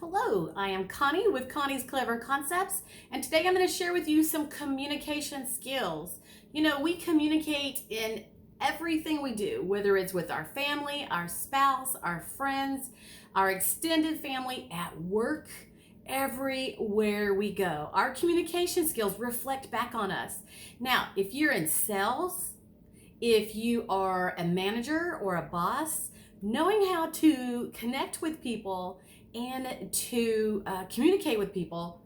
Hello, I am Connie with Connie's Clever Concepts, and today I'm going to share with you some communication skills. We communicate in everything we do, whether it's with our family, our spouse, our friends, our extended family, at work, everywhere we go. Our communication skills reflect back on us. Now, if you're in sales, if you are a manager or a boss, knowing how to connect with people and to communicate with people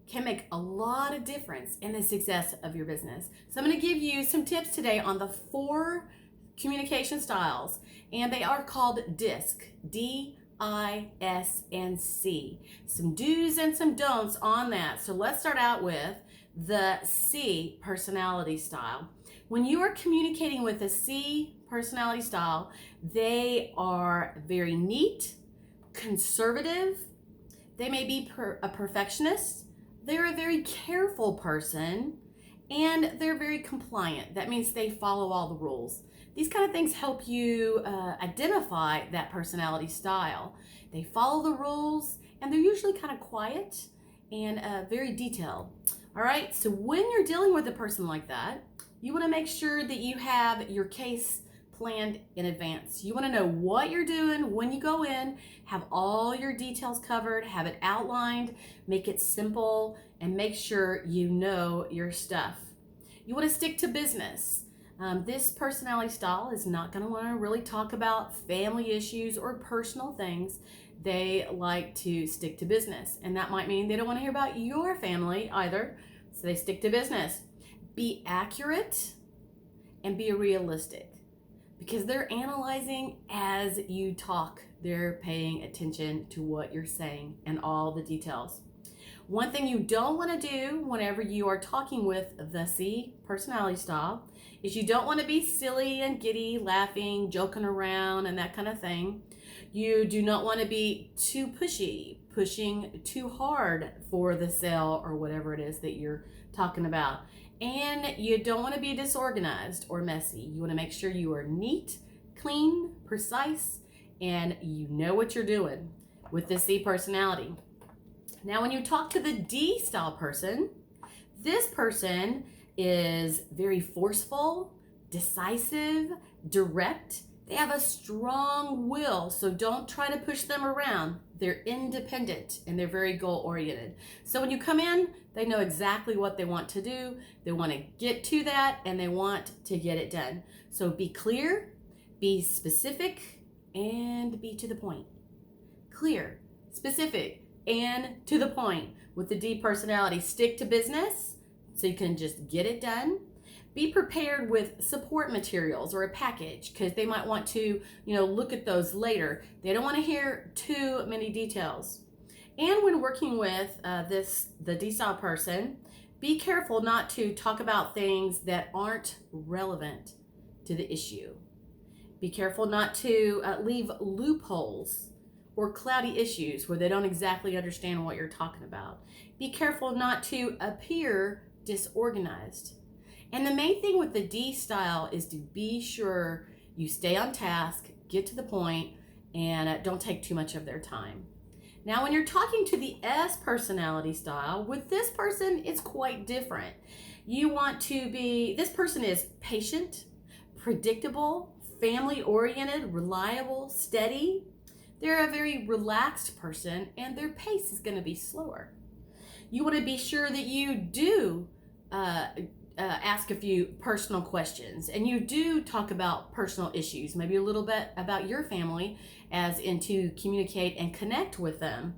can make a lot of difference in the success of your business. So I'm going to give you some tips today on the 4 communication styles, and they are called DISC, D-I-S-N-C. Some do's and some don'ts on that. So let's start out with the C personality style. When you are communicating with a C personality style, they are very neat, conservative. They may be a perfectionist. They're a very careful person, and they're very compliant. That means they follow all the rules. These kind of things help you identify that personality style. They follow the rules, and they're usually kind of quiet and very detailed. All right, so when you're dealing with a person like that, you want to make sure that you have your case planned in advance. You want to know what you're doing when you go in, have all your details covered, have it outlined, make it simple, and make sure you know your stuff. You want to stick to business. This personality style is not going to want to really talk about family issues or personal things. They like to stick to business, and that might mean they don't want to hear about your family either, so they stick to business. Be accurate and be realistic, because they're analyzing as you talk. They're paying attention to what you're saying and all the details. One thing you don't want to do whenever you are talking with the C personality style is you don't want to be silly and giddy, laughing, joking around, and that kind of thing. You do not want to be too pushy, pushing too hard for the sale or whatever it is that you're talking about. And you don't want to be disorganized or messy. You want to make sure you are neat, clean, precise, and you know what you're doing with the C personality. Now, when you talk to the D style person, this person is very forceful, decisive, direct. They have a strong will, so don't try to push them around. They're independent and they're very goal-oriented. So when you come in, they know exactly what they want to do. They want to get to that, and they want to get it done. So be clear, be specific, and be to the point. Clear, specific, and to the point. With the D personality, stick to business so you can just get it done. Be prepared with support materials or a package, because they might want to, look at those later. They don't want to hear too many details. And when working with the D-style person, be careful not to talk about things that aren't relevant to the issue. Be careful not to leave loopholes or cloudy issues where they don't exactly understand what you're talking about. Be careful not to appear disorganized. And the main thing with the D style is to be sure you stay on task, get to the point, and don't take too much of their time. Now, when you're talking to the S personality style, with this person, it's quite different. This person is patient, predictable, family-oriented, reliable, steady. They're a very relaxed person, and their pace is going to be slower. You want to be sure that you do ask a few personal questions, and you do talk about personal issues, maybe a little bit about your family, as in to communicate and connect with them.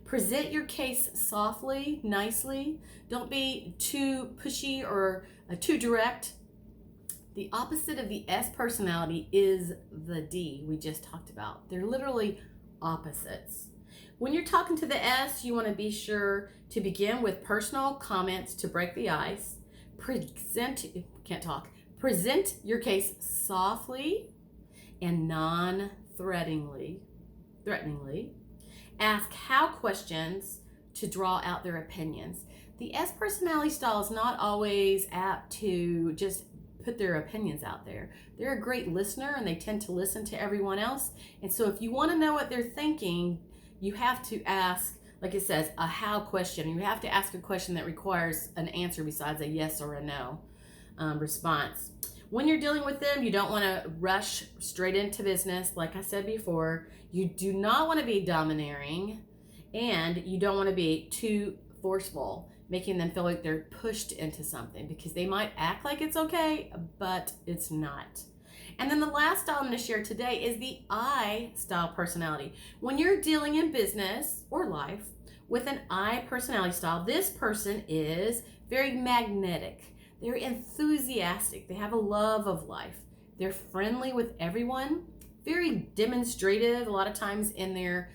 Present your case softly, nicely. Don't be too pushy or too direct. The opposite of the S personality is the D we just talked about. They're literally opposites. When you're talking to the S, you want to be sure to begin with personal comments to break the ice. Present your case softly and non-threateningly. Ask how questions to draw out their opinions. The S personality style is not always apt to just put their opinions out there. They're a great listener, and they tend to listen to everyone else. And so if you want to know what they're thinking, you have to ask, like it says, a how question. You have to ask a question that requires an answer besides a yes or a no response. When you're dealing with them, you don't want to rush straight into business. Like I said before, you do not want to be domineering, and you don't want to be too forceful, making them feel like they're pushed into something, because they might act like it's okay, but it's not. And then the last style I'm going to share today is the I style personality. When you're dealing in business or life with an I personality style, this person is very magnetic. They're enthusiastic. They have a love of life. They're friendly with everyone, very demonstrative a lot of times in their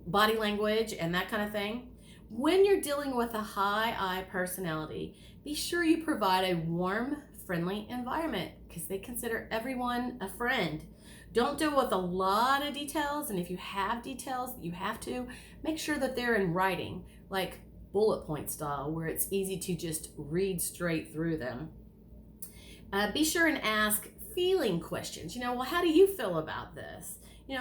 body language and that kind of thing. When you're dealing with a high I personality, be sure you provide a warm, friendly environment, because they consider everyone a friend. Don't deal with a lot of details, and if you have details that you have to, make sure that they're in writing, like bullet point style, where it's easy to just read straight through them. Be sure and ask feeling questions. Well, how do you feel about this?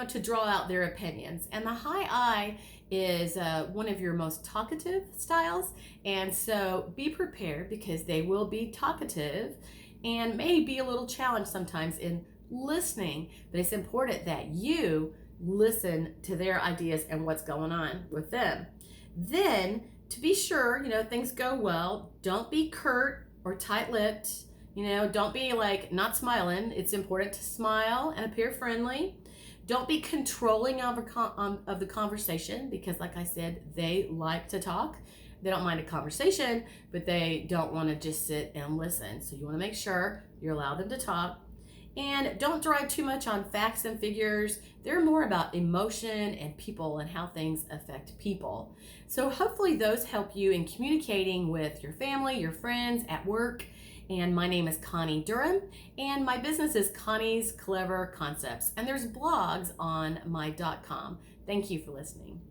To draw out their opinions. And the high I is one of your most talkative styles. And so be prepared, because they will be talkative and may be a little challenged sometimes in listening. But it's important that you listen to their ideas and what's going on with them. Then, to be sure, things go well, don't be curt or tight-lipped. Don't be like not smiling. It's important to smile and appear friendly. Don't be controlling of the conversation, because like I said, they like to talk. They don't mind a conversation, but they don't want to just sit and listen. So you want to make sure you allow them to talk. And don't drive too much on facts and figures. They're more about emotion and people and how things affect people. So hopefully those help you in communicating with your family, your friends, at work. And my name is Connie Durham, and my business is Connie's Clever Concepts. And there's blogs on my .com. Thank you for listening.